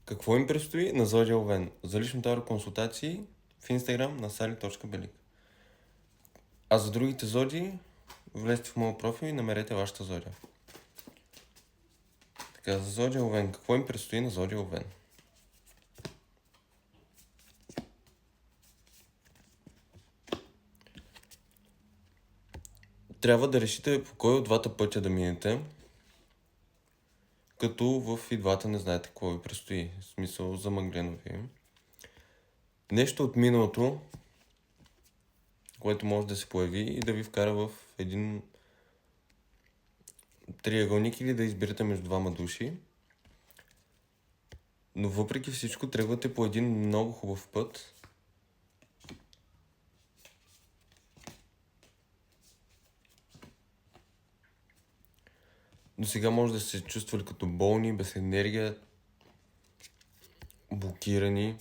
Какво им предстои на Зодия Овен? За лично таро консултации в Instagram на sali.belik. А за другите зодии, влезте в моят профил и намерете вашата зодия. Така, за Зодия Овен. Какво им предстои на Зодия Овен? Трябва да решите по кой от двата пътя да минете, като в и двата не знаете какво ви предстои. В смисъл замъглено ви. Нещо от миналото, което може да се появи и да ви вкара в един триъгълник или да изберете между двама души. Но въпреки всичко тръгвате по един много хубав път. До сега може да се чувствали като болни, без енергия, блокирани.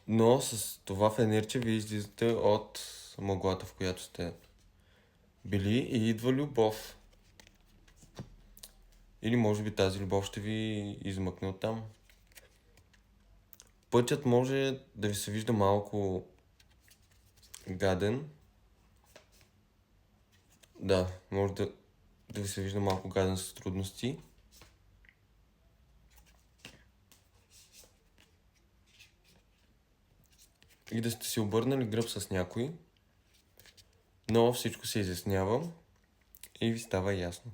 Но с това в енергия ви излизате от мъглата, в която сте били, и идва любов. Или може би тази любов ще ви измъкне оттам. Пътят може да ви се вижда малко гаден. Да, може да ви се вижда малко гаден с трудности. И да сте си обърнали гръб с някой, но всичко се изяснява и ви става ясно.